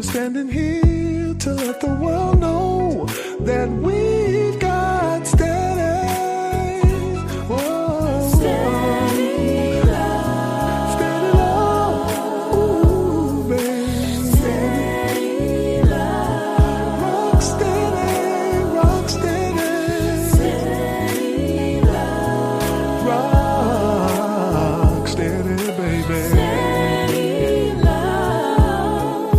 standing here to let the world know that we've got steady. Whoa. Steady love. Steady love. Ooh, baby. Steady love. Rock steady, rock steady. Steady love. Rock steady, baby. Steady love.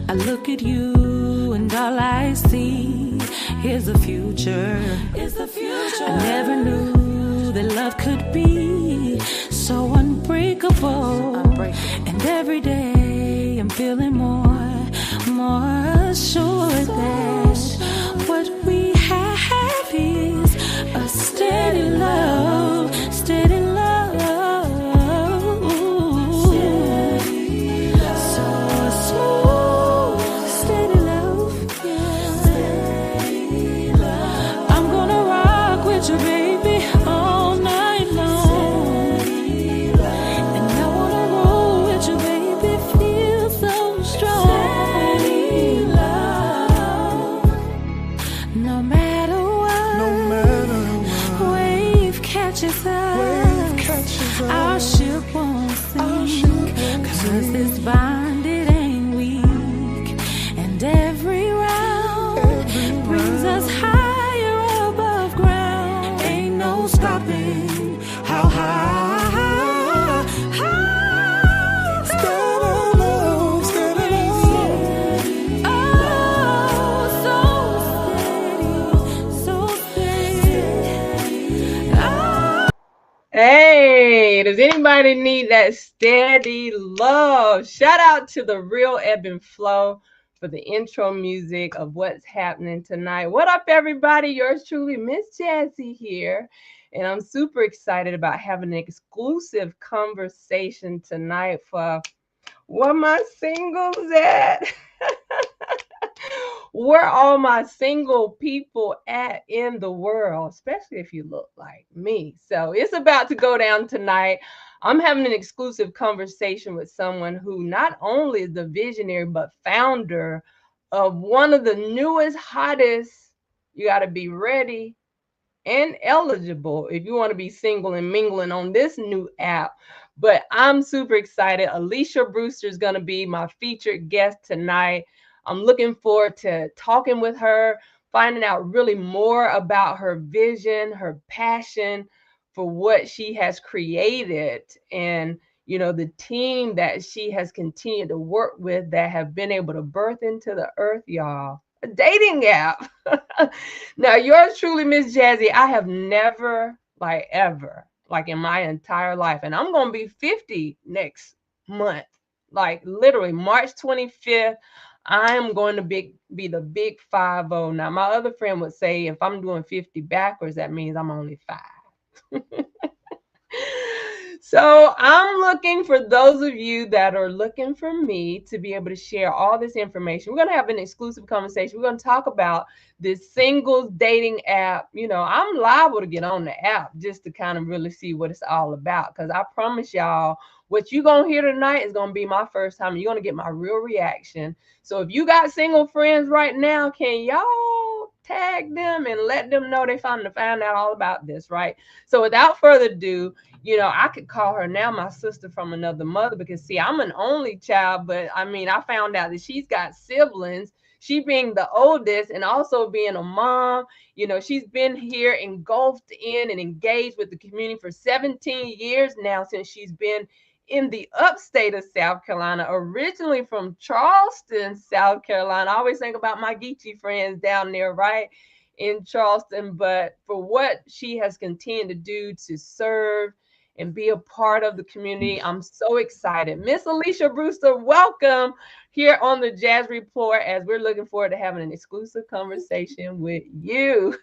I look at you and all I see is the future. I never knew that love could be so unbreakable. And every day I'm feeling more assured that what we have is a steady love, steady love. So smooth, steady love, yeah. I'm gonna rock with you, baby, all night long. And I wanna roll with you, baby, feel so strong. No matter what, No matter what, wave catches wave us, catches our us. ship won't sink, won't 'cause this bond, it ain't weak. And every round brings us higher above ground. Ain't no stopping how high, Steady love, steady love. oh, so steady. Oh. Hey, does anybody need that steady love? Shout out to the Real Ebb and Flow for the intro music of what's happening tonight. What up, everybody? Yours truly, Miss Jazzy here. And I'm super excited about having an exclusive conversation tonight for where my singles at? Where all my single people at in the world, especially if you look like me. So it's about to go down tonight. I'm having an exclusive conversation with someone who not only is the visionary, but founder of one of the newest, hottest, you got to be ready and eligible if you want to be single and mingling on this new app. But I'm super excited. Alecia Brewster is going to be my featured guest tonight. I'm looking forward to talking with her, finding out really more about her vision, her passion for what she has created, and the team that she has continued to work with that have been able to birth into the earth, y'all. A dating app. Now, yours truly, Miss Jazzy, I have never, ever, in my entire life, and I'm going to be 50 next month, literally March 25th. I am going to be the big 50. Now, my other friend would say if I'm doing 50 backwards, that means I'm only 5. So I'm looking for those of you that are looking for me to be able to share all this information. We're going to have an exclusive conversation. We're going to talk about this singles dating app. I'm liable to get on the app just to kind of really see what it's all about, because I promise y'all, what you're going to hear tonight is going to be my first time. You're going to get my real reaction. So if you got single friends right now, can y'all tag them and let them know they found out all about this, right? So without further ado, I could call her now my sister from another mother, because see, I'm an only child, but I found out that she's got siblings. She being the oldest and also being a mom, she's been here engulfed in and engaged with the community for 17 years now, since she's been in the upstate of South Carolina, originally from Charleston, South Carolina. I always think about my Geechee friends down there, right, in Charleston. But for what she has continued to do to serve and be a part of the community, I'm so excited. Miss Alecia Brewster, welcome here on the Jazz Report, as we're looking forward to having an exclusive conversation with you.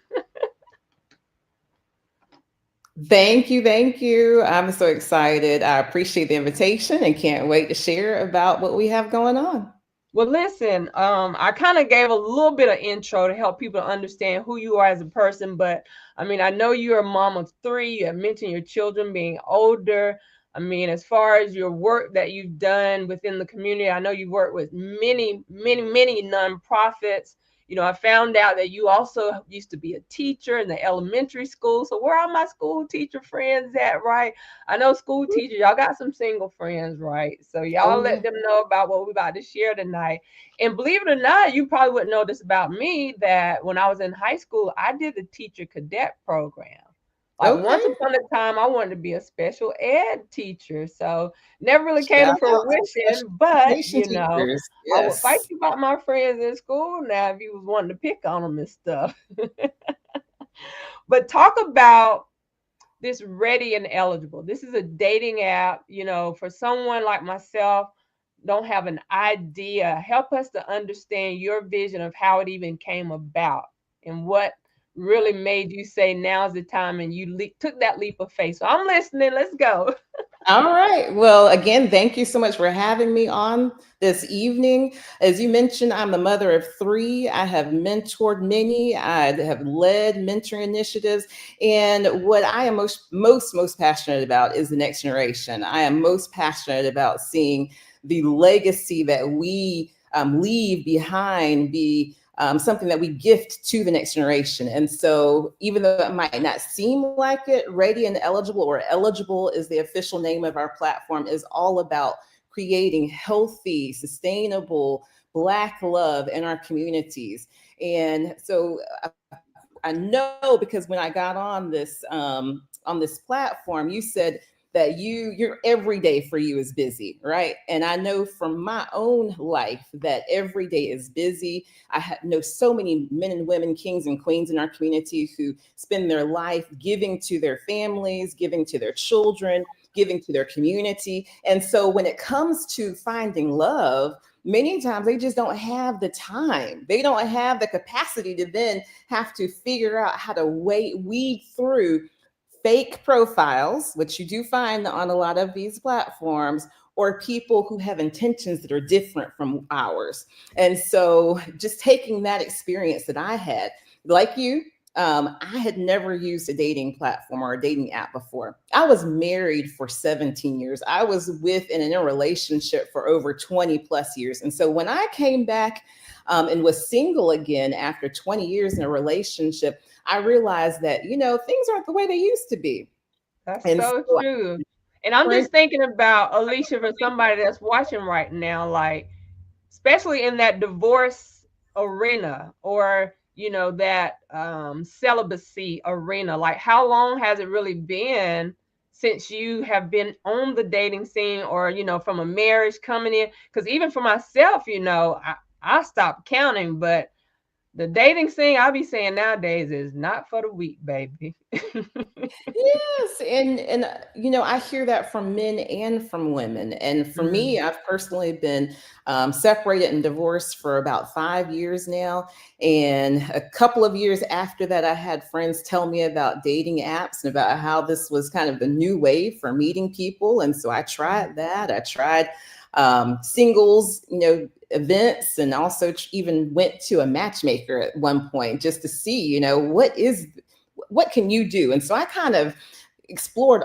Thank you. Thank you. I'm so excited. I appreciate the invitation and can't wait to share about what we have going on. Well, listen, I kind of gave a little bit of intro to help people understand who you are as a person, but I know you're a mom of 3. You have mentioned your children being older. I mean, as far as your work that you've done within the community, I know you've worked with many nonprofits. I found out that you also used to be a teacher in the elementary school. So where are my school teacher friends at, right? I know school teachers, y'all got some single friends, right? So Oh y'all let yeah. them know about what we're about to share tonight. And believe it or not, you probably wouldn't know this about me that when I was in high school, I did the teacher cadet program. Like once Okay. upon a time, I wanted to be a special ed teacher. So never really came to Shout out to the fruition, special but education teachers. I would fight Yes. you about my friends in school now if you was wanting to pick on them and stuff. But talk about this ready and eligible. This is a dating app, for someone like myself, don't have an idea. Help us to understand your vision of how it even came about and what really made you say now's the time and you took that leap of faith. So I'm listening. Let's go. All right. Well, again, thank you so much for having me on this evening. As you mentioned, I'm the mother of three. I have mentored many. I have led mentoring initiatives. And what I am most passionate about is the next generation. I am most passionate about seeing the legacy that we leave behind be something that we gift to the next generation. And so, even though it might not seem like it, Ready and Eligible, or Eligible is the official name of our platform, is all about creating healthy, sustainable Black love in our communities. And so, I know because when I got on this platform, you said that your every day for you is busy, right? And I know from my own life that every day is busy. Know so many men and women, kings and queens in our community who spend their life giving to their families, giving to their children, giving to their community. And so when it comes to finding love, many times they just don't have the time. They don't have the capacity to then have to figure out how to weed through fake profiles, which you do find on a lot of these platforms, or people who have intentions that are different from ours. And so, just taking that experience that I had, like you, I had never used a dating platform or a dating app before. I was married for 17 years. I was with and in a relationship for over 20 plus years. And so when I came back and was single again after 20 years in a relationship, I realized that, things aren't the way they used to be. That's And so so true. And I'm I just thinking about Alicia for somebody that's watching right now, like, especially in that divorce arena or that celibacy arena. Like, how long has it really been since you have been on the dating scene, or from a marriage coming in? Because even for myself, I stopped counting, but the dating scene, I'll be saying nowadays, is not for the weak, baby. Yes, and I hear that from men and from women. And for me, Mm. I've personally been separated and divorced for about 5 years now. And a couple of years after that, I had friends tell me about dating apps and about how this was kind of the new way for meeting people. And so I tried that. I tried singles, events, and also even went to a matchmaker at one point just to see, what can you do? And so I kind of explored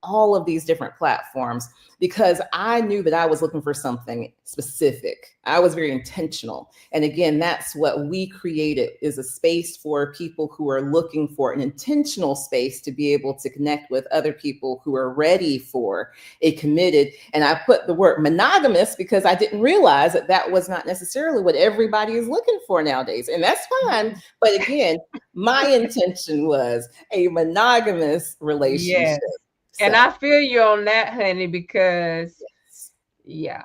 all of these different platforms because I knew that I was looking for something specific. I was very intentional. And again, that's what we created, is a space for people who are looking for an intentional space to be able to connect with other people who are ready for a committed. And I put the word monogamous because I didn't realize that that was not necessarily what everybody is looking for nowadays. And that's fine. But again, my intention was a monogamous relationship. Yes. And So, I feel you on that, honey, because yes. yeah.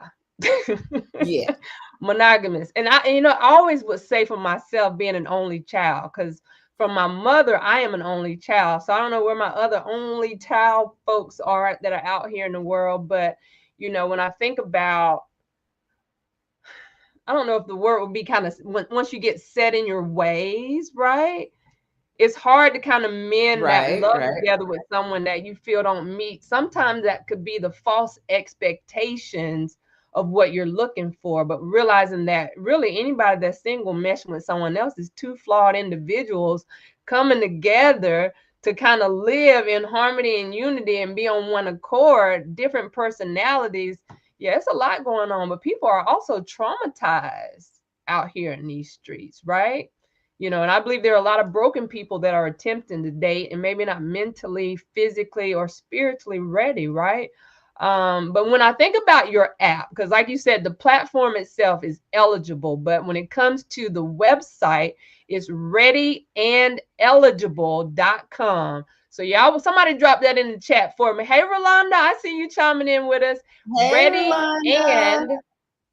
Yeah. Monogamous. And I always would say for myself, being an only child, because from my mother, I am an only child. So I don't know where my other only child folks are that are out here in the world. But when I think about, I don't know if the word would be kind of, once you get set in your ways, right? It's hard to kind of mend that Right, love right. together with someone that you feel don't meet. Sometimes that could be the false expectations of what you're looking for, but realizing that really anybody that's single meshing with someone else is two flawed individuals coming together to kind of live in harmony and unity and be on one accord, different personalities. Yeah, it's a lot going on, but people are also traumatized out here in these streets, right? And I believe there are a lot of broken people that are attempting to date and maybe not mentally, physically, or spiritually ready, right? But when I think about your app, because like you said, the platform itself is eligible, but when it comes to the website, it's readyandeligible.com. So y'all, somebody drop that in the chat for me. Hey, Rolanda, I see you chiming in with us. Hey, Ready Rolanda. and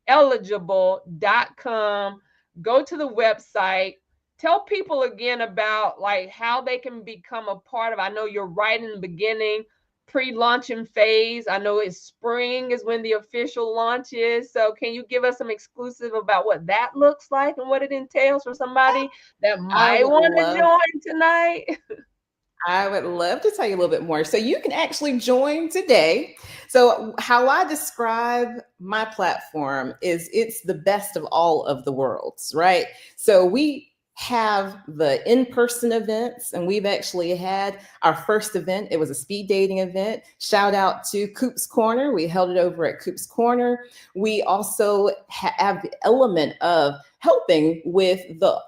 eligible.com. Go to the website. Tell people again about like how they can become a part of. I know you're right in the beginning, pre-launching phase. I know it's spring is when the official launch is. So can you give us some exclusive about what that looks like and what it entails for somebody that I might would want to love join tonight? I would love to tell you a little bit more. So you can actually join today. So how I describe my platform is it's the best of all of the worlds, right? So we have the in-person events, and we've actually had our first event. It was a speed dating event. Shout out to Coop's Corner. We held it over at Coop's Corner. We also have the element of helping with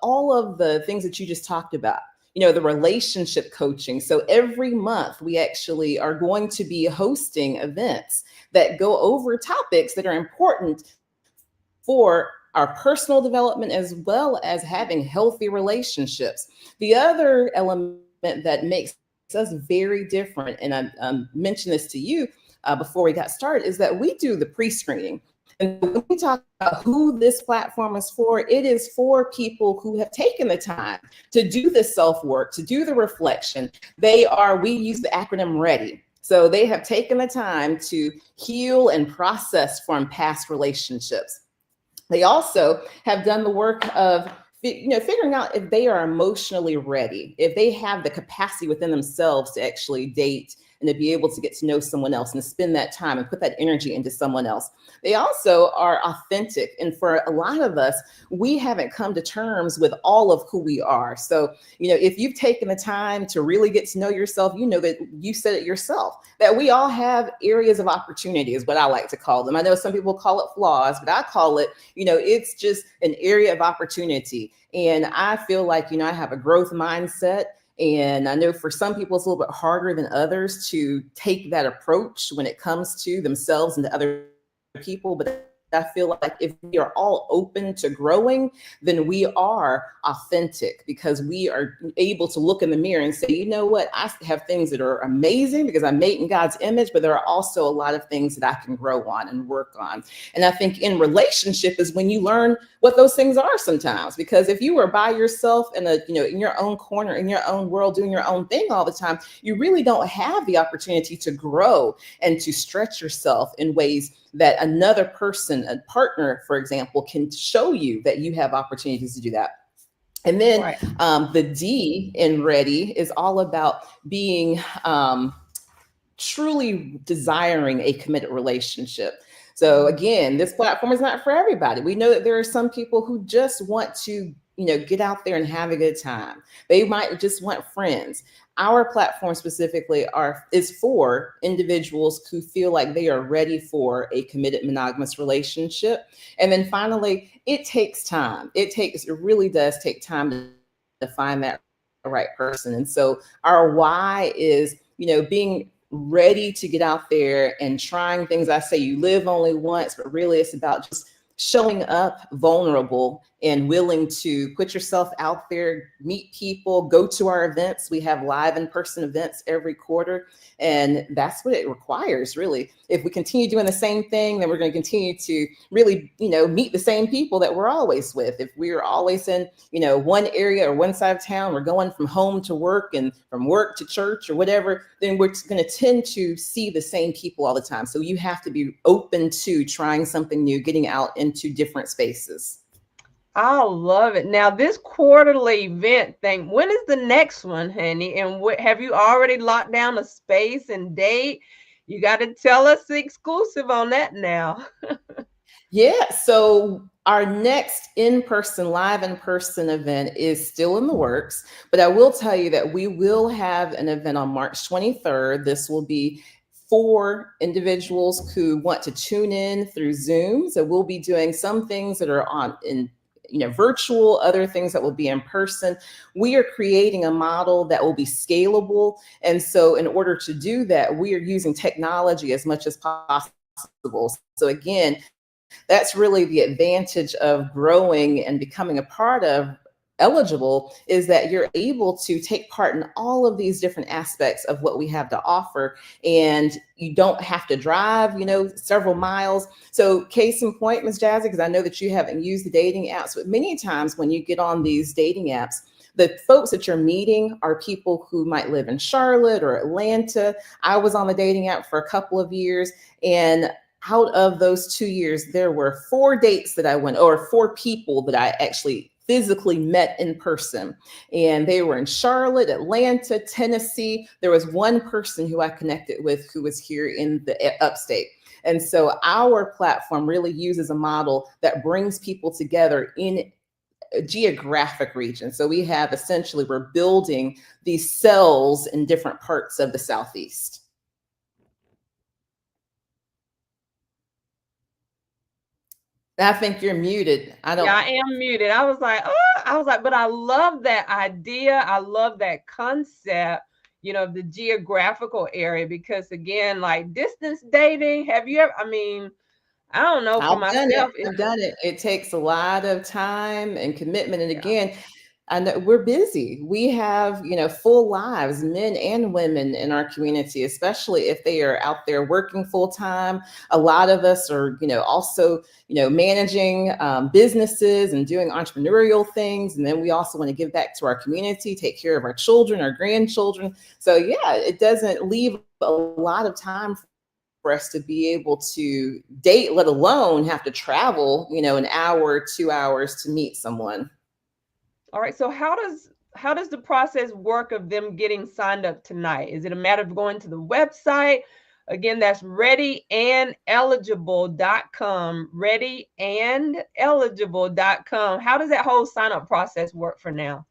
all of the things that you just talked about, the relationship coaching. So every month we actually are going to be hosting events that go over topics that are important for our personal development as well as having healthy relationships. The other element that makes us very different, and I mentioned this to you before we got started, is that we do the pre-screening. And when we talk about who this platform is for, it is for people who have taken the time to do the self-work, to do the reflection. We use the acronym READY. So they have taken the time to heal and process from past relationships. They also have done the work of figuring out if they are emotionally ready, if they have the capacity within themselves to actually date and to be able to get to know someone else and to spend that time and put that energy into someone else. They also are authentic. And for a lot of us, we haven't come to terms with all of who we are. So, if you've taken the time to really get to know yourself, you know that you said it yourself, that we all have areas of opportunity is what I like to call them. I know some people call it flaws, but I call it, it's just an area of opportunity. And I feel like, I have a growth mindset. And I know for some people, it's a little bit harder than others to take that approach when it comes to themselves and to other people. But I feel like if we are all open to growing, then we are authentic, because we are able to look in the mirror and say, you know what, I have things that are amazing because I'm made in God's image, but there are also a lot of things that I can grow on and work on. And I think in relationship is when you learn what those things are sometimes, because if you were by yourself in in your own corner, in your own world, doing your own thing all the time, you really don't have the opportunity to grow and to stretch yourself in ways that another person, a partner, for example, can show you that you have opportunities to do that. And then Right. the D in Ready is all about being truly desiring a committed relationship. So again, this platform is not for everybody. We know that there are some people who just want to, get out there and have a good time. They might just want friends. Our platform specifically is for individuals who feel like they are ready for a committed monogamous relationship. And then finally, it takes time. It really does take time to find that right person. And so our why is, being ready to get out there and trying things. I say you live only once, but really it's about just showing up vulnerable and willing to put yourself out there, meet people, go to our events. We have live in-person events every quarter, and that's what it requires, really. If we continue doing the same thing, then we're going to continue to really, meet the same people that we're always with. If we're always in, one area or one side of town, we're going from home to work and from work to church or whatever, then we're going to tend to see the same people all the time. So you have to be open to trying something new, getting out into different spaces. I love it. Now, this quarterly event thing, when is the next one, honey? And have you already locked down a space and date? You got to tell us the exclusive on that now. Yeah, so our next live in person event is still in the works, but I will tell you that we will have an event on March 23rd. This will be for individuals who want to tune in through Zoom. So we'll be doing some things that are on in virtual, other things that will be in person. We are creating a model that will be scalable. And so in order to do that, we are using technology as much as possible. So again, that's really the advantage of growing and becoming a part of Eligible, is that you're able to take part in all of these different aspects of what we have to offer, and you don't have to drive several miles. So case in point, Ms. Jazzy, because I know that you haven't used the dating apps, but many times when you get on these dating apps, the folks that you're meeting are people who might live in Charlotte or Atlanta. I was on the dating app for a couple of years, and out of those 2 years, there were 4 dates that I went, or 4 people that I actually physically met in person. And they were in Charlotte, Atlanta, Tennessee. There was one person who I connected with who was here in the upstate. And so our platform really uses a model that brings people together in a geographic region. So we're building these cells in different parts of the Southeast. I think you're muted. Yeah, I am muted. But I love that idea. I love that concept, of the geographical area, because again, like distance dating, have you ever, I don't know for myself. I've done it. It takes a lot of time and commitment. And again, I know we're busy. We have, full lives, men and women in our community, especially if they are out there working full time. A lot of us are, also, managing businesses and doing entrepreneurial things. And then we also want to give back to our community, take care of our children, our grandchildren. So yeah, it doesn't leave a lot of time for us to be able to date, let alone have to travel, an hour, 2 hours to meet someone. All right. So how does the process work of them getting signed up tonight? Is it a matter of going to the website? Again, that's readyaneligible.com, readyaneligible.com. How does that whole sign up process work for now?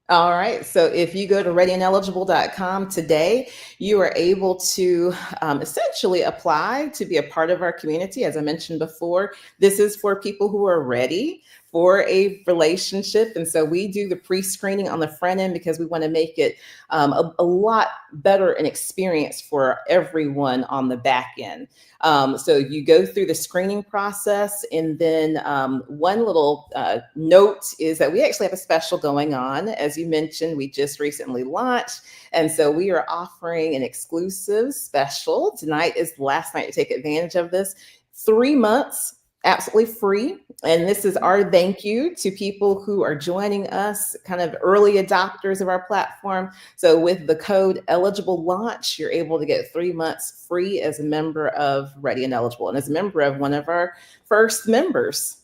All right. So if you go to readyaneligible.com today, you are able to essentially apply to be a part of our community. As I mentioned before, this is for people who are ready for a relationship. And so we do the pre-screening on the front end because we want to make it a lot better an experience for everyone on the back end. So you go through the screening process, and then one little note is that we actually have a special going on. As you mentioned, we just recently launched, and so we are offering an exclusive special. Tonight is the last night to take advantage of this. 3 months absolutely free. And this is our thank you to people who are joining us, kind of early adopters of our platform. So with the code eligible launch, you're able to get 3 months free as a member of Ready and Eligible, and as a member of one of our first members.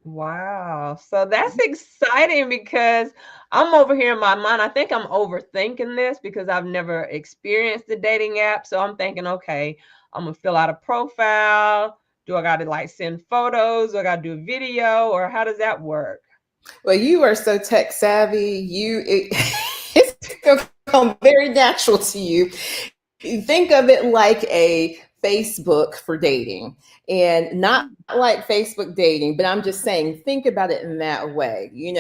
Wow. So that's exciting, because I'm over here in my mind. I think I'm overthinking this because I've never experienced the dating app. So I'm thinking, okay, I'm going to fill out a profile. Do I got to send photos? Do I got to do a video, or how does that work? Well, you are so tech savvy. It's going to come very natural to you. You think of it like a Facebook for dating, and not like Facebook dating, but I'm just saying, think about it in that way. You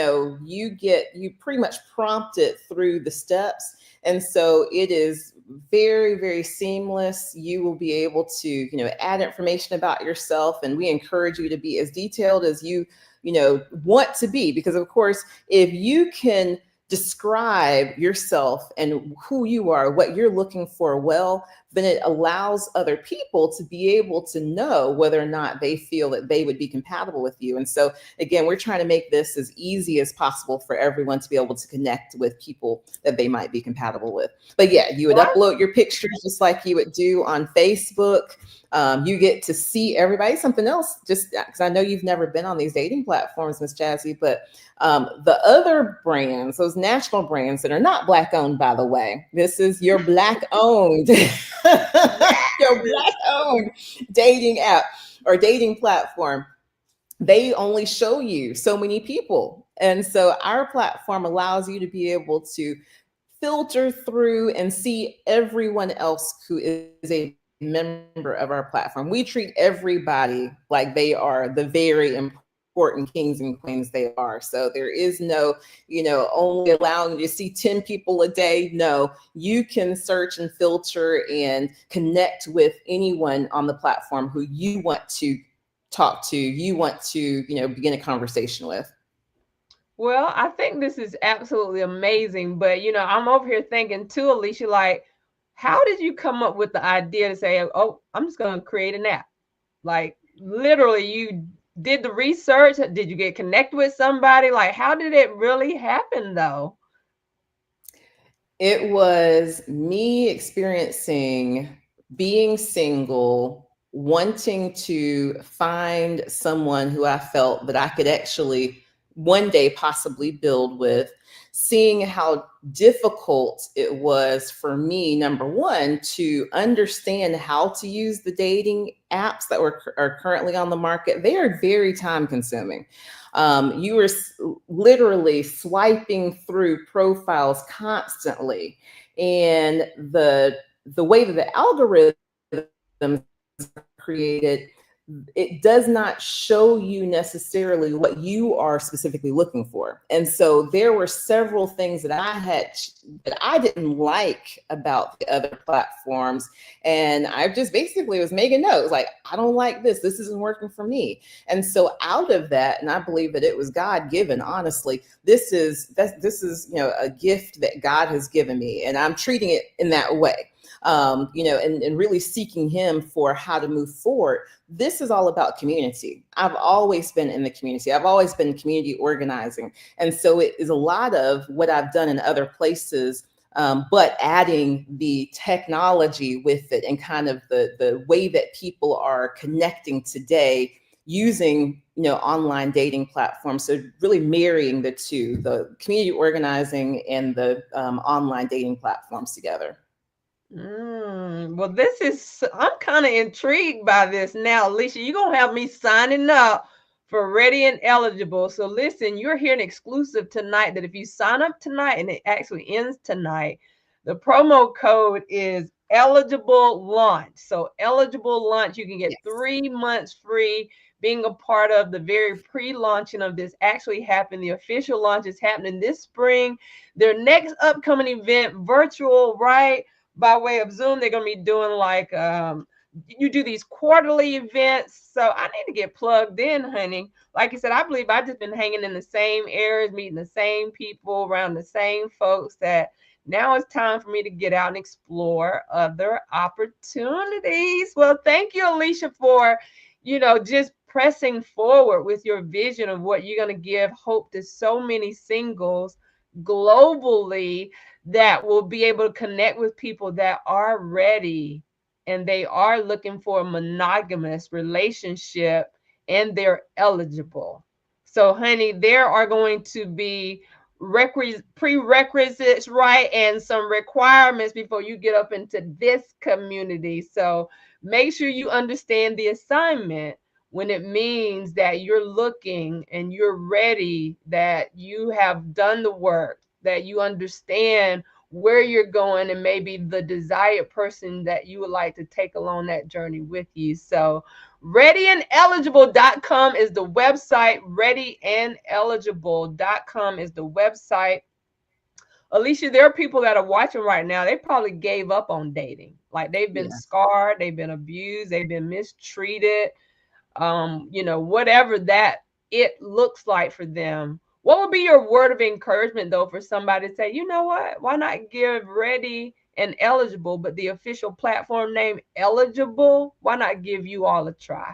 pretty much prompt it through the steps. And so it is very, very seamless. You will be able to, add information about yourself, and we encourage you to be as detailed as you want to be, because of course, if you can describe yourself and who you are, what you're looking for well, then it allows other people to be able to know whether or not they feel that they would be compatible with you. And so again, we're trying to make this as easy as possible for everyone to be able to connect with people that they might be compatible with. But yeah, you would upload your pictures just like you would do on Facebook. You get to see everybody. Something else, just because I know you've never been on these dating platforms, Miss Jazzy, but the other brands, those national brands that are not Black owned, by the way, this is your Black owned Your Black-owned dating app or dating platform, they only show you so many people. And so our platform allows you to be able to filter through and see everyone else who is a member of our platform. We treat everybody like they are the very important kings and queens they are. So there is no, only allowing you to see 10 people a day. No, you can search and filter and connect with anyone on the platform who you want to talk to, you want to, begin a conversation with. Well, I think this is absolutely amazing. But, I'm over here thinking too, Alicia, like, how did you come up with the idea to say, oh, I'm just going to create an app? Like, literally, you did the research. Did you get connected with somebody? Like, how did it really happen, though? It was me experiencing being single, wanting to find someone who I felt that I could actually one day possibly build with, seeing how difficult it was for me, number one, to understand how to use the dating apps that are currently on the market. They are very time consuming. You are literally swiping through profiles constantly, and the way that the algorithms are created, it does not show you necessarily what you are specifically looking for. And so there were several things that I didn't like about the other platforms. And I just basically was making notes like, I don't like this. This isn't working for me. And so out of that, and I believe that it was God given, honestly, this is a gift that God has given me. And I'm treating it in that way. And really seeking him for how to move forward. This is all about community. I've always been in the community. I've always been community organizing. And so it is a lot of what I've done in other places, but adding the technology with it and kind of the way that people are connecting today using online dating platforms. So really marrying the two, the community organizing and the online dating platforms together. Well, I'm kind of intrigued by this now, Alicia. You're going to have me signing up for Ready and Eligible. So listen, you're hearing exclusive tonight that if you sign up tonight, and it actually ends tonight, the promo code is eligible launch. So eligible launch, you can get 3 months free being a part of the very pre-launching of this actually happened. The official launch is happening this spring. Their next upcoming event, virtual, right? By way of Zoom, they're going to be doing like you do these quarterly events. So I need to get plugged in, honey. Like I said, I believe I've just been hanging in the same areas, meeting the same people, around the same folks, that now it's time for me to get out and explore other opportunities. Well, thank you, Alicia, for, just pressing forward with your vision of what you're going to give hope to so many singles globally that will be able to connect with people that are ready and they are looking for a monogamous relationship and they're eligible. So, honey, there are going to be prerequisites, right? And some requirements before you get up into this community. So make sure you understand the assignment when it means that you're looking and you're ready, that you have done the work, that you understand where you're going and maybe the desired person that you would like to take along that journey with you. So readyandeligible.com is the website. Readyandeligible.com is the website. Alicia, there are people that are watching right now. They probably gave up on dating. Like they've been scarred, they've been abused, they've been mistreated. Whatever that it looks like for them. What would be your word of encouragement, though, for somebody to say, you know what? Why not give Ready and Eligible, but the official platform name Eligible? Why not give you all a try?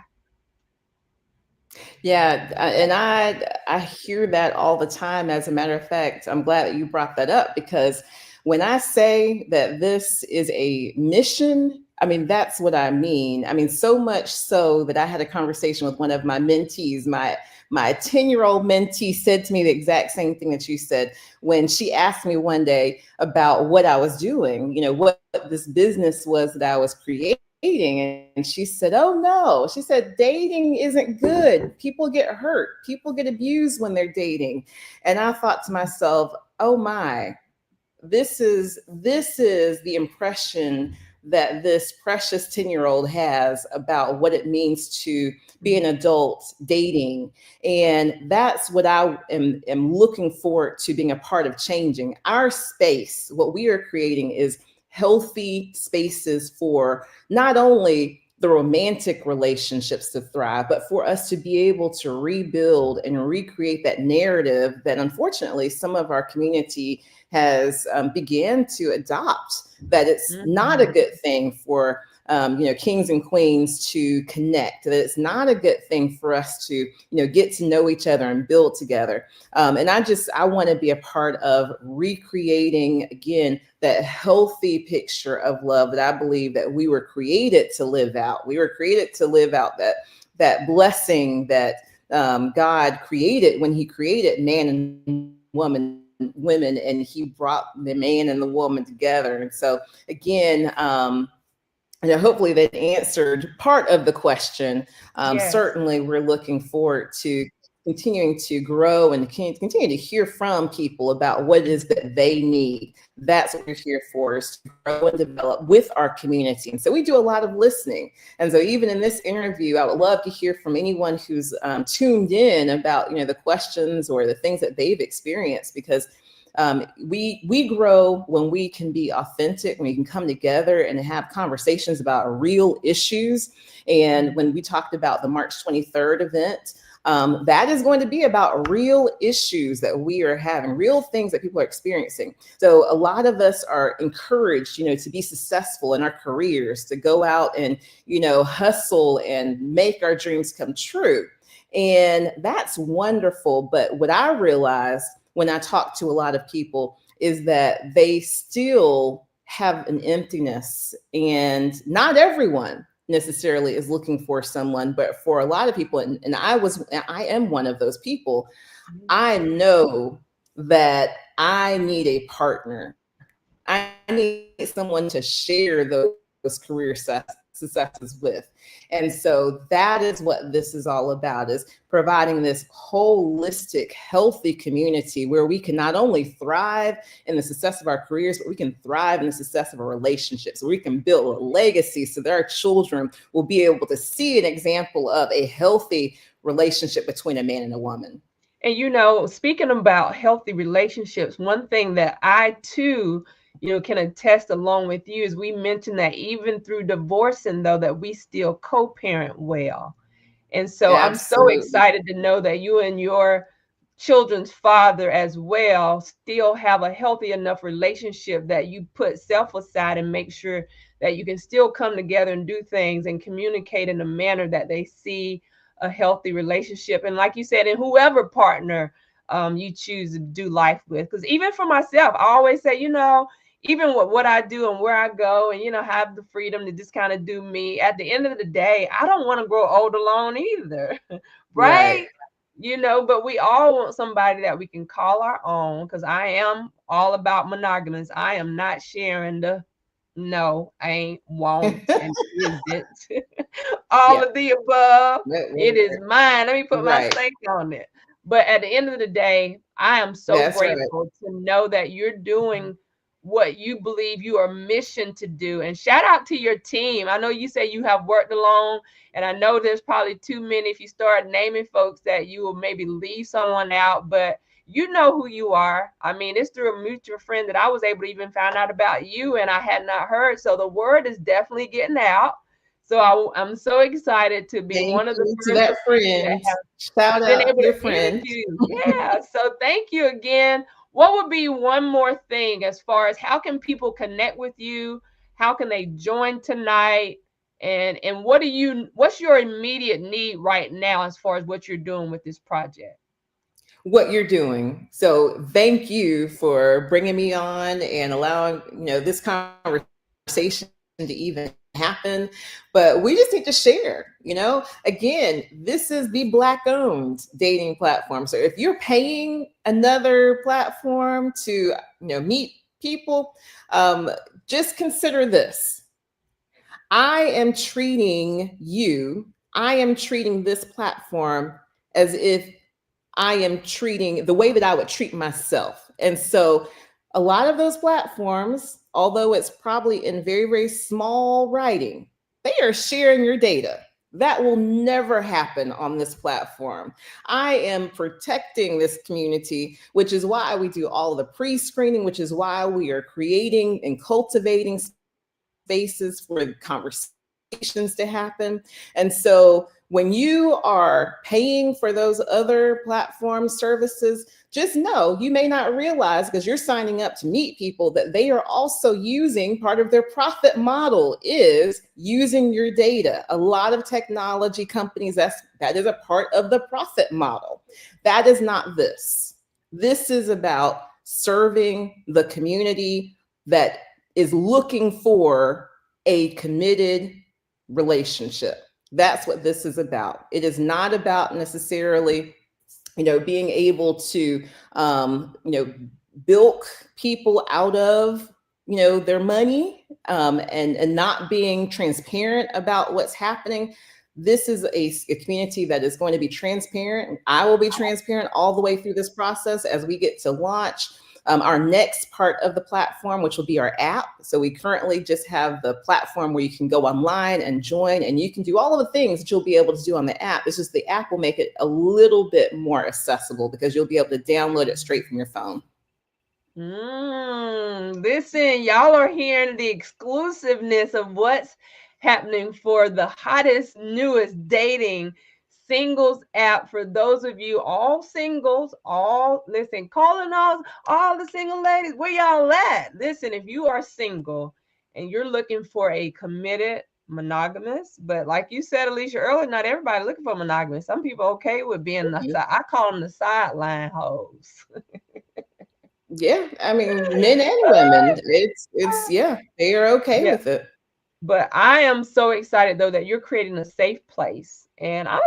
Yeah, and I hear that all the time. As a matter of fact, I'm glad that you brought that up, because when I say that this is a mission, I mean, that's what I mean. I mean, so much so that I had a conversation with one of my mentees. My 10-year-old mentee said to me the exact same thing that you said when she asked me one day about what I was doing, what this business was that I was creating. And she said, oh no, she said, dating isn't good. People get hurt. People get abused when they're dating. And I thought to myself, oh my, this is the impression that this precious 10-year-old has about what it means to be an adult dating. And that's what I am looking forward to being a part of changing. Our space, what we are creating is healthy spaces for not only the romantic relationships to thrive, but for us to be able to rebuild and recreate that narrative that unfortunately some of our community has began to adopt, that it's not a good thing for kings and queens to connect, that it's not a good thing for us to get to know each other and build together. And I want to be a part of recreating again that healthy picture of love that I believe that we were created to live out. We were created to live out that blessing that God created when he created man and women, and he brought the man and the woman together. And so again, hopefully that answered part of the question. Yes. Certainly we're looking forward to continuing to grow and continue to hear from people about what it is that they need. That's what we're here for, is to grow and develop with our community. And so we do a lot of listening. And so even in this interview, I would love to hear from anyone who's tuned in about the questions or the things that they've experienced, because we grow when we can be authentic, when we can come together and have conversations about real issues. And when we talked about the March 23rd event, that is going to be about real issues that we are having, real things that people are experiencing. So a lot of us are encouraged, to be successful in our careers, to go out and, hustle and make our dreams come true. And that's wonderful. But what I realized when I talk to a lot of people is that they still have an emptiness, and not everyone necessarily is looking for someone, but for a lot of people, and I am one of those people, I know that I need a partner. I need someone to share those career successes with. And so that is what this is all about, is providing this holistic, healthy community where we can not only thrive in the success of our careers, but we can thrive in the success of our relationships. We can build a legacy so that our children will be able to see an example of a healthy relationship between a man and a woman. And speaking about healthy relationships, one thing that I too can attest along with you is we mentioned that even through divorcing, though, that we still co-parent well. And so I'm so excited to know that you and your children's father as well still have a healthy enough relationship that you put self aside and make sure that you can still come together and do things and communicate in a manner that they see a healthy relationship. And like you said, in whoever partner you choose to do life with, because even for myself, I always say, even with what I do and where I go and, have the freedom to just kind of do me, at the end of the day, I don't want to grow old alone either. Right? But we all want somebody that we can call our own, because I am all about monogamous. I am not sharing the no, ain't, won't, and isn't. All of the above. It is mine. Let me put my stake on it. But at the end of the day, I am so grateful to know that you're doing what you believe you are mission to do. And shout out to your team. I know you say you have worked alone, and I know there's probably too many. If you start naming folks, that you will maybe leave someone out, but you know who you are. I mean, it's through a mutual friend that I was able to even find out about you, and I had not heard. So the word is definitely getting out. So I'm so excited to be one of the first to that friend. Shout out your friend. Yeah. So thank you again. What would be one more thing as far as how can people connect with you? How can they join tonight? And what's your immediate need right now as far as what you're doing with this project? What you're doing. So thank you for bringing me on and allowing, this conversation to even happen. But we just need to share, again, this is the Black owned dating platform. So if you're paying another platform to, meet people, just consider this. I am treating this platform as if I am treating the way that I would treat myself. And so a lot of those platforms, although it's probably in very, very small writing, they are sharing your data. That will never happen on this platform. I am protecting this community, which is why we do all of the pre-screening, which is why we are creating and cultivating spaces for conversations to happen. And so when you are paying for those other platform services, just know you may not realize, because you're signing up to meet people, that they are also using part of their profit model is using your data. A lot of technology companies, that is a part of the profit model. That is not this. This is about serving the community that is looking for a committed relationship. That's what this is about. It is not about necessarily, being able to, bilk people out of, their money, and not being transparent about what's happening. This is a community that is going to be transparent. I will be transparent all the way through this process as we get to launch our next part of the platform, which will be our app. So we currently just have the platform where you can go online and join, and you can do all of the things that you'll be able to do on the app. It's just the app will make it a little bit more accessible because you'll be able to download it straight from your phone. Listen, y'all are hearing the exclusiveness of what's happening for the hottest, newest dating singles app. For those of you, all singles, calling all the single ladies, where y'all at? Listen, if you are single and you're looking for a committed monogamous, but like you said, Alecia, earlier, not everybody looking for monogamous. Some people okay with being I call them the sideline hoes. Yeah, I mean, men and women, they are okay with it. But I am so excited though that you're creating a safe place, and I'm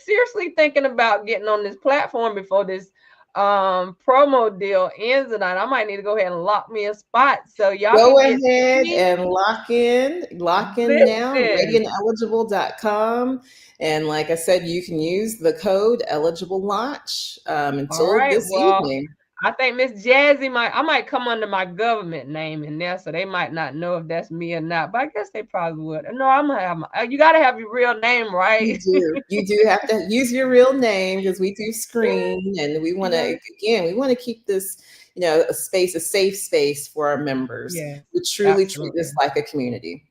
seriously thinking about getting on this platform before this promo deal ends tonight. I might need to go ahead and lock me a spot so y'all Go can ahead get and lock in now, readinesseligible.com. And like I said, you can use the code eligible launch until this evening. I think Miss Jazzy I might come under my government name in there, so they might not know if that's me or not. But I guess they probably would. No, I'm gonna have you got to have your real name, right? You do have to use your real name because we do screen, and we want to keep this, a safe space for our members. Yes, we truly treat this like a community.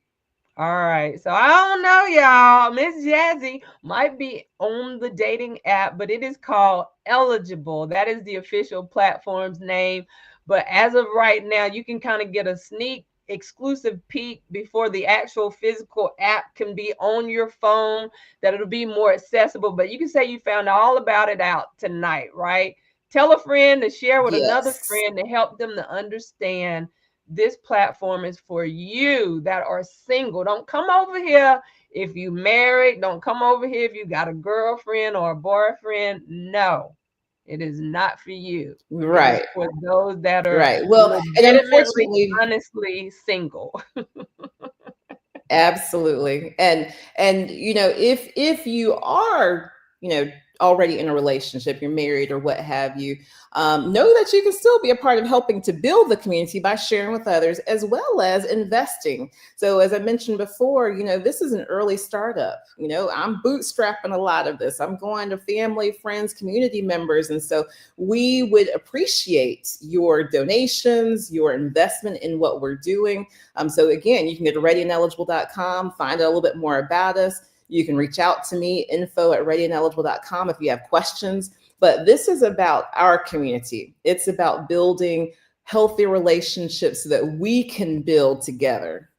All right. So I don't know, y'all. Miss Jazzy might be on the dating app, but it is called Eligible. That is the official platform's name. But as of right now, you can kind of get a sneak exclusive peek before the actual physical app can be on your phone, that it'll be more accessible. But you can say you found all about it out tonight, right? Tell a friend to share with another friend to help them to understand this platform is for you that are single. Don't come over here if you married. Don't come over here if you got a girlfriend or a boyfriend. No, it is not for you. Right. For those that are Well, and unfortunately, honestly single. Absolutely. And if you are, already in a relationship, you're married or what have you, know that you can still be a part of helping to build the community by sharing with others as well as investing. So as I mentioned before, this is an early startup. I'm bootstrapping a lot of this. I'm going to family, friends, community members. And so we would appreciate your donations, your investment in what we're doing. So again, you can go to readyaneligible.com, find out a little bit more about us. You can reach out to me, info@readyaneligible.com, if you have questions. But this is about our community. It's about building healthy relationships so that we can build together.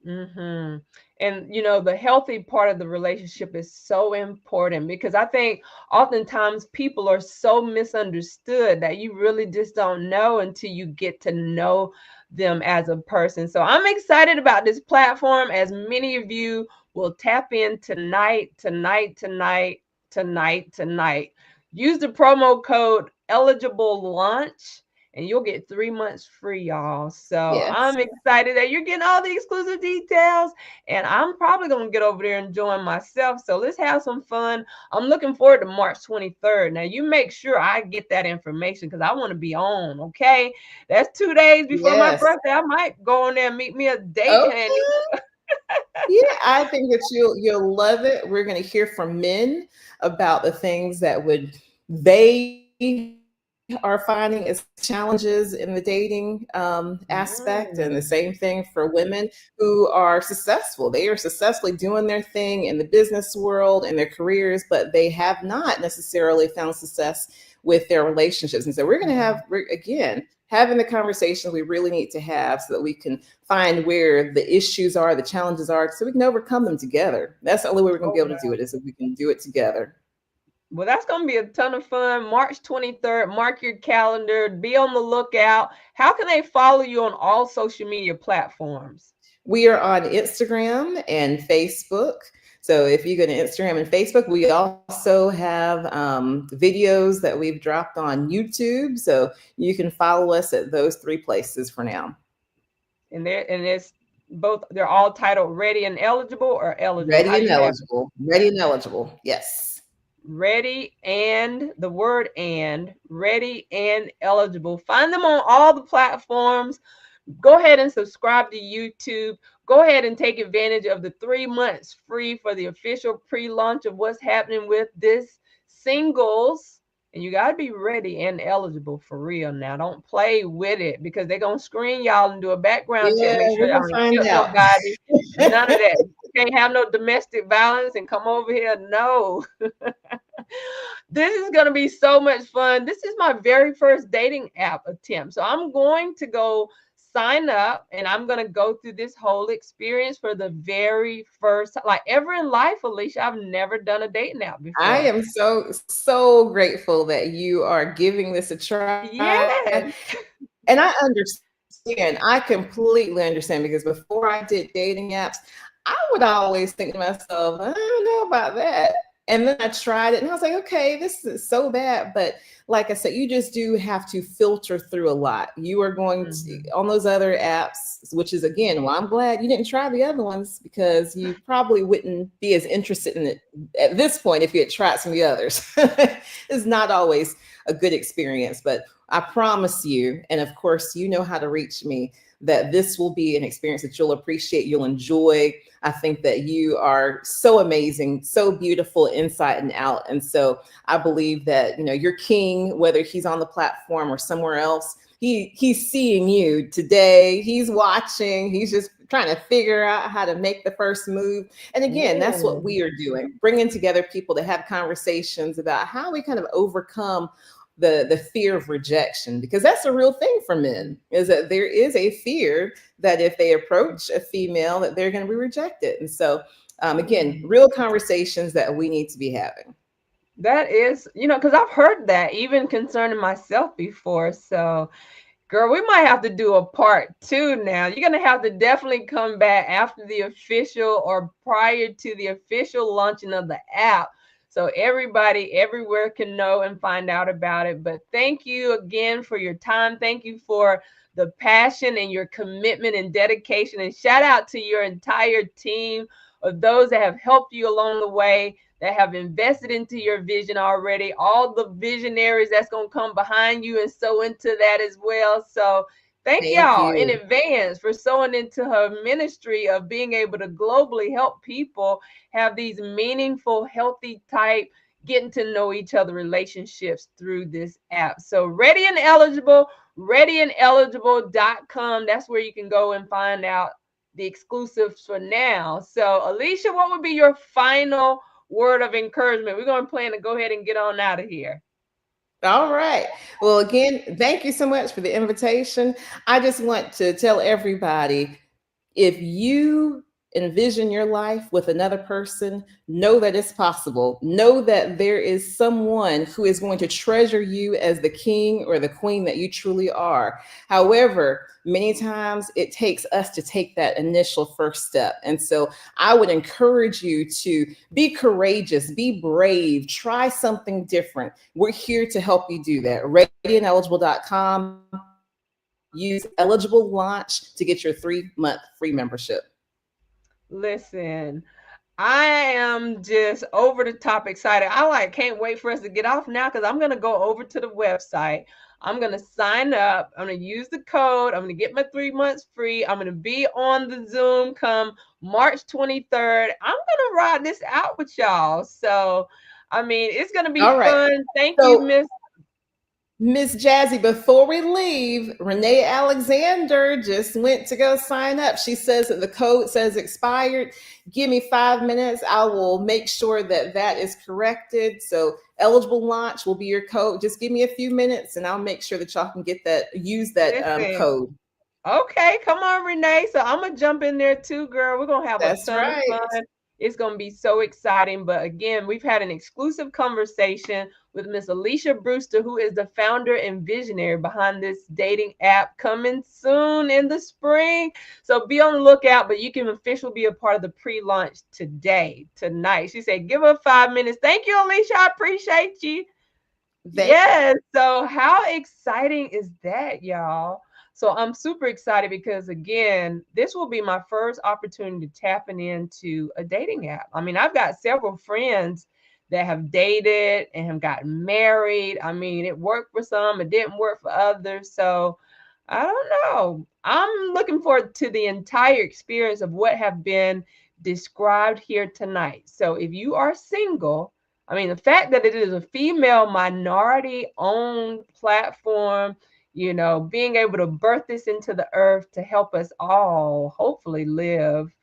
Mm-hmm. And, the healthy part of the relationship is so important, because I think oftentimes people are so misunderstood that you really just don't know until you get to know them as a person. So I'm excited about this platform, as many of you will tap in tonight. Use the promo code eligible launch, and you'll get 3 months free, y'all. So Yes. I'm excited that you're getting all the exclusive details, and I'm probably gonna get over there and join myself. So let's have some fun. I'm looking forward to March 23rd. Now you make sure I get that information because I want to be on. Okay, that's 2 days before my Yes. birthday. I might go on there and meet me a date, honey. Okay. Yeah, I think that you'll love it. We're going to hear from men about the things that would they are finding as challenges in the dating aspect, and the Mm. same thing for women who are successful. They are successfully doing their thing in the business world and their careers, but they have not necessarily found success with their relationships. And so we're again having the conversations we really need to have so that we can find where the issues are, the challenges are, so we can overcome them together. That's the only way we're going to Oh, be able to do it, is if we can do it together. well, that's going to be a ton of fun. March 23rd. Mark your calendar. Be on the lookout. How can they follow you on all social media platforms? We are on Instagram and Facebook. So if you go to Instagram and Facebook, we also have videos that we've dropped on YouTube. So you can follow us at those three places for now. And it's both, they're all titled Ready and Eligible or Eligible. Ready How do and you have it? eligible. Ready and eligible. Yes. Ready and the word and ready and eligible. Find them on all the platforms. Go ahead and subscribe to YouTube. Go ahead and take advantage of the 3 months free for the official pre-launch of what's happening with this singles. And you got to be ready and eligible for real now. Don't play with it because they're going to screen y'all and do a background check. Yeah, Make sure we're y'all gonna ain't find killed out. nobody. None of that. You can't have no domestic violence and come over here. No. This is going to be so much fun. This is my very first dating app attempt. So I'm going to go sign up and I'm going to go through this whole experience for the very first time. Like ever in life, Alicia, I've never done a dating app I before. am so grateful that you are giving this a try. Yes. And I understand. I completely understand, because before I did dating apps, I would always think to myself, I don't know about that. And then I tried it and I was like, okay, this is so bad. But like I said, you just do have to filter through a lot. You are going to, Mhm. on those other apps, which is again, well, I'm glad you didn't try the other ones, because you probably wouldn't be as interested in it at this point if you had tried some of the others. It's not always a good experience, but I promise you, and of course, you know how to reach me, that this will be an experience that you'll appreciate, you'll enjoy. I think that you are so amazing, so beautiful inside and out. And so I believe that, your king, whether he's on the platform or somewhere else, he's seeing you today. He's watching. He's just trying to figure out how to make the first move. And again, that's Yeah. what we are doing, bringing together people to have conversations about how we kind of overcome the fear of rejection, because that's a real thing for men, is that there is a fear that if they approach a female that they're going to be rejected. And so again, real conversations that we need to be having. That is, because I've heard that even concerning myself before. So, girl, we might have to do a part 2 now. You're going to have to definitely come back after the official or prior to the official launching of the app. So everybody everywhere can know and find out about it. But thank you again for your time. Thank you for the passion and your commitment and dedication. And shout out to your entire team of those that have helped you along the way, that have invested into your vision already, all the visionaries that's going to come behind you and sow into that as well. So thank Thank y'all in you. advance for sowing into her ministry of being able to globally help people have these meaningful, healthy type, getting to know each other relationships through this app. So ready and eligible, readyandeligible.com. That's where you can go and find out the exclusives for now. So Alicia, what would be your final word of encouragement? We're going to plan to go ahead and get on out of here. All right. Well, again, thank you so much for the invitation. I just want to tell everybody, if you envision your life with another person, know that it's possible. Know that there is someone who is going to treasure you as the king or the queen that you truly are. However, many times it takes us to take that initial first step. And so I would encourage you to be courageous, be brave, try something different. We're here to help you do that. readyandeligible.com. Use eligible launch to get your 3-month free membership. Listen, I am just over the top excited. I like can't wait for us to get off now because I'm gonna go over to the website. I'm gonna sign up. I'm gonna use the code. I'm gonna get my 3 months free. I'm gonna be on the Zoom come March 23rd. I'm gonna ride this out with y'all. So, I mean, it's gonna be All right. fun. Thank you, So, Miss. Miss Jazzy, before we leave, Renee Alexander just went to go sign up. She says that the code says expired. Give me 5 minutes. I will make sure that that is corrected. So eligible launch will be your code. Just give me a few minutes and I'll make sure that y'all can get that, use that Listen. code. Okay, come on, Renee. So I'm gonna jump in there too, girl. We're gonna have That's a ton right. of fun. It's gonna be so exciting. But again, we've had an exclusive conversation with Miss Alecia Brewster, who is the founder and visionary behind this dating app, coming soon in the spring. So be on the lookout, but you can officially be a part of the pre-launch tonight. She said, give her 5 minutes. Thank you, Alecia. I appreciate you. Yes. So how exciting is that, y'all? So I'm super excited because again, this will be my first opportunity tapping into a dating app. I mean, I've got several friends that have dated and have gotten married. I mean, it worked for some, it didn't work for others. So I don't know. I'm looking forward to the entire experience of what have been described here tonight. So if you are single, I mean, the fact that it is a female minority owned platform, you know, being able to birth this into the earth to help us all hopefully live,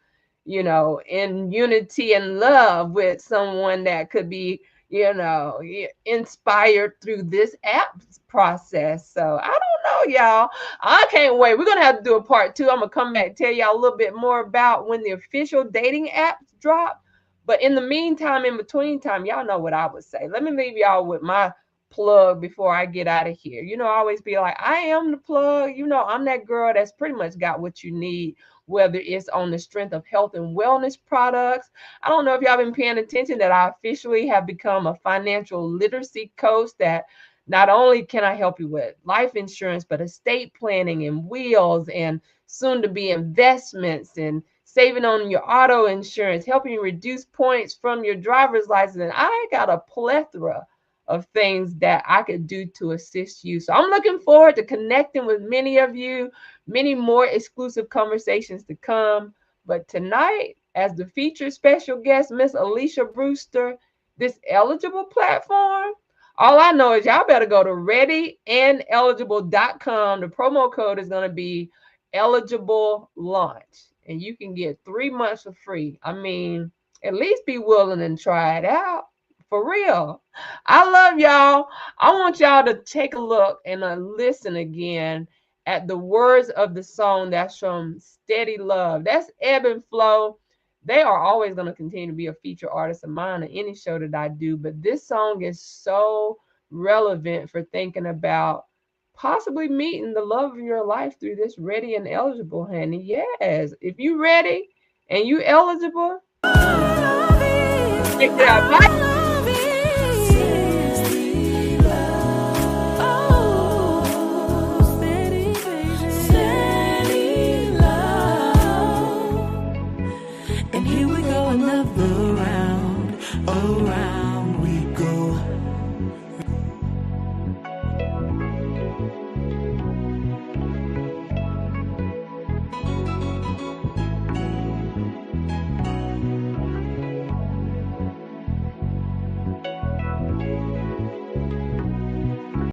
you know, in unity and love with someone that could be, you know, inspired through this app process. So I don't know, y'all. I can't wait. We're going to have to do a part 2. I'm going to come back and tell y'all a little bit more about when the official dating apps drop. But in the meantime, in between time, y'all know what I would say. Let me leave y'all with my plug before I get out of here. You know, I always be like, I am the plug. You know, I'm that girl that's pretty much got what you need, whether it's on the strength of health and wellness products. I don't know if y'all been paying attention that I officially have become a financial literacy coach that not only can I help you with life insurance, but estate planning and wills and soon to be investments and saving on your auto insurance, helping you reduce points from your driver's license. And I got a plethora of things that I could do to assist you. So I'm looking forward to connecting with many of you, many more exclusive conversations to come. But tonight, as the featured special guest, Miss Alecia Brewster, this eligible platform, all I know is y'all better go to readyandeligible.com. The promo code is going to be eligible launch, and you can get 3 months for free. I mean, at least be willing and try it out. For real. I love y'all. I want y'all to take a look and listen again at the words of the song that's from Steady Love. That's Ebb and Flow. They are always going to continue to be a feature artist of mine on any show that I do. But this song is so relevant for thinking about possibly meeting the love of your life through this ready and eligible, honey. Yes. If you ready and you eligible, check it out. Bye.